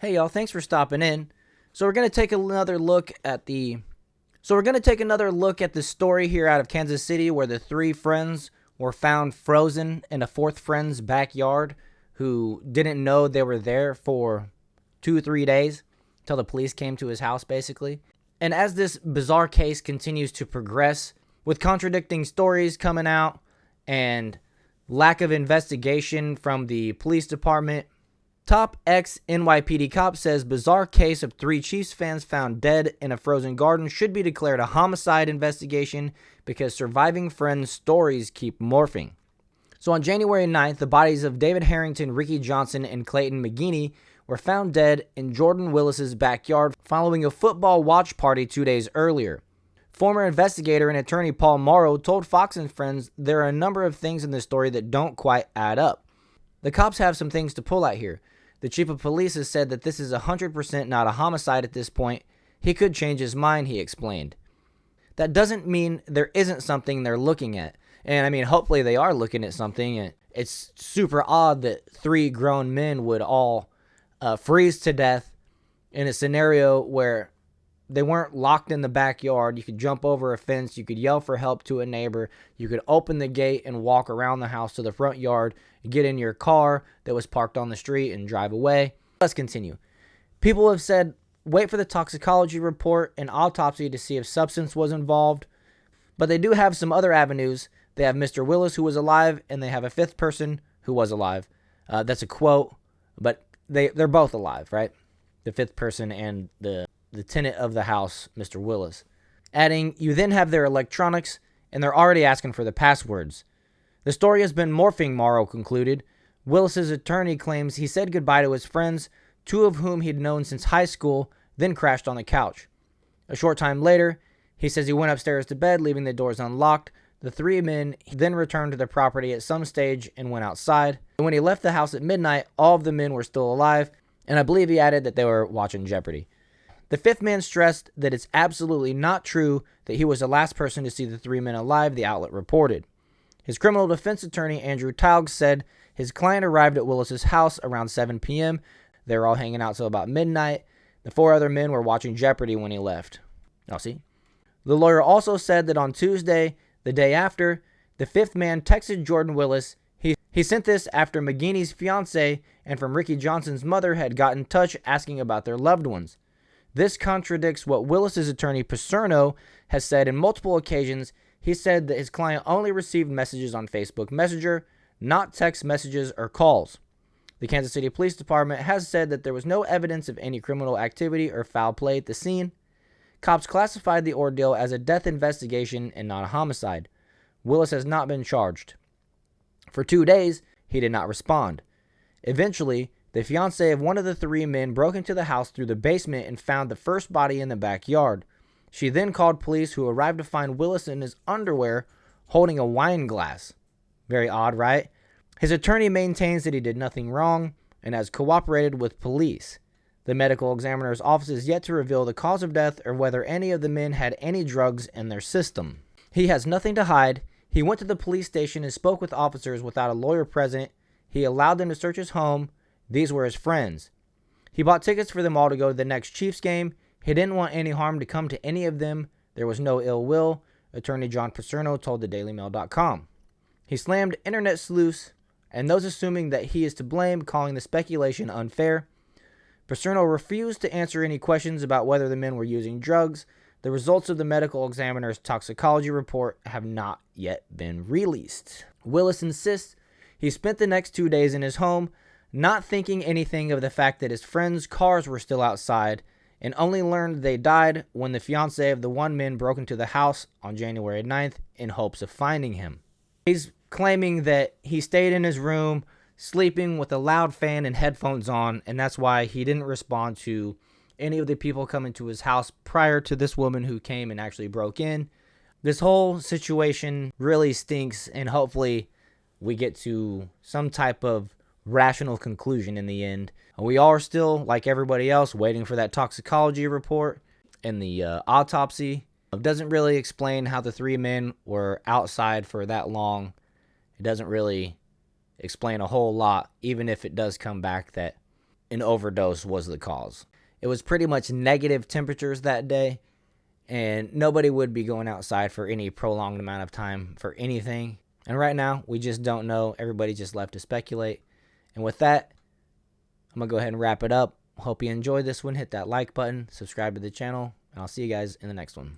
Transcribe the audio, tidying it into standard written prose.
Hey y'all, thanks for stopping in. So we're going to take another look at the story here out of Kansas City where the three friends were found frozen in a fourth friend's backyard who didn't know they were there for 2-3 days until the police came to his house basically. And as this bizarre case continues to progress with contradicting stories coming out and lack of investigation from the police department, top ex-NYPD cop says bizarre case of three Chiefs fans found dead in a frozen garden should be declared a homicide investigation because surviving friends' stories keep morphing. So on January 9th, the bodies of David Harrington, Ricky Johnson, and Clayton McGinney were found dead in Jordan Willis's backyard following a football watch party 2 days earlier. Former investigator and attorney Paul Morrow told Fox and Friends there are a number of things in the story that don't quite add up. The cops have some things to pull at here. The chief of police has said that this is 100% not a homicide at this point. He could change his mind, he explained. That doesn't mean there isn't something they're looking at. And I mean, hopefully they are looking at something. It's super odd that three grown men would all freeze to death in a scenario where they weren't locked in the backyard. You could jump over a fence. You could yell for help to a neighbor. You could open the gate and walk around the house to the front yard, get in your car that was parked on the street and drive away. Let's continue. People have said, wait for the toxicology report and autopsy to see if substance was involved. But they do have some other avenues. They have Mr. Willis, who was alive, and they have a fifth person who was alive. That's a quote, but they're both alive, right? The fifth person and the tenant of the house, Mr. Willis. Adding, you then have their electronics, and they're already asking for the passwords. The story has been morphing, Morrow concluded. Willis's attorney claims he said goodbye to his friends, two of whom he'd known since high school, then crashed on the couch. A short time later, he says he went upstairs to bed, leaving the doors unlocked. The three men then returned to the property at some stage and went outside. And when he left the house at midnight, all of the men were still alive, and I believe he added that they were watching Jeopardy! The fifth man stressed that it's absolutely not true that he was the last person to see the three men alive, the outlet reported. His criminal defense attorney, Andrew Taugs, said his client arrived at Willis's house around 7 p.m. They were all hanging out till about midnight. The four other men were watching Jeopardy! When he left. I'll see. The lawyer also said that on Tuesday, the day after, the fifth man texted Jordan Willis. He sent this after McGinney's fiancée and from Ricky Johnson's mother had got in touch asking about their loved ones. This contradicts what Willis's attorney Paserno has said in multiple occasions. He said that his client only received messages on Facebook Messenger, not text messages or calls. The Kansas City Police Department has said that there was no evidence of any criminal activity or foul play at the scene. Cops classified the ordeal as a death investigation and not a homicide. Willis has not been charged. For 2 days, he did not respond. Eventually, the fiancée of one of the three men broke into the house through the basement and found the first body in the backyard. She then called police, who arrived to find Willis in his underwear holding a wine glass. Very odd, right? His attorney maintains that he did nothing wrong and has cooperated with police. The medical examiner's office is yet to reveal the cause of death or whether any of the men had any drugs in their system. He has nothing to hide. He went to the police station and spoke with officers without a lawyer present. He allowed them to search his home. These were his friends. He bought tickets for them all to go to the next Chiefs game. He didn't want any harm to come to any of them. There was no ill will, attorney John Paserno told thedailymail.com. He slammed internet sleuths and those assuming that he is to blame, calling the speculation unfair. Paserno refused to answer any questions about whether the men were using drugs. The results of the medical examiner's toxicology report have not yet been released. Willis insists he spent the next 2 days in his home, not thinking anything of the fact that his friends' cars were still outside, and only learned they died when the fiancée of the one man broke into the house on January 9th in hopes of finding him. He's claiming that he stayed in his room, sleeping with a loud fan and headphones on, and that's why he didn't respond to any of the people coming to his house prior to this woman who came and actually broke in. This whole situation really stinks, and hopefully we get to some type of rational conclusion in the end. We are still, like everybody else, waiting for that toxicology report and the autopsy. It doesn't really explain how the three men were outside for that long. It doesn't really explain a whole lot, even if it does come back that an overdose was the cause. It was pretty much negative temperatures that day, and nobody would be going outside for any prolonged amount of time for anything. And right now, we just don't know. Everybody's just left to speculate. And with that, I'm going to go ahead and wrap it up. Hope you enjoyed this one. Hit that like button, subscribe to the channel, and I'll see you guys in the next one.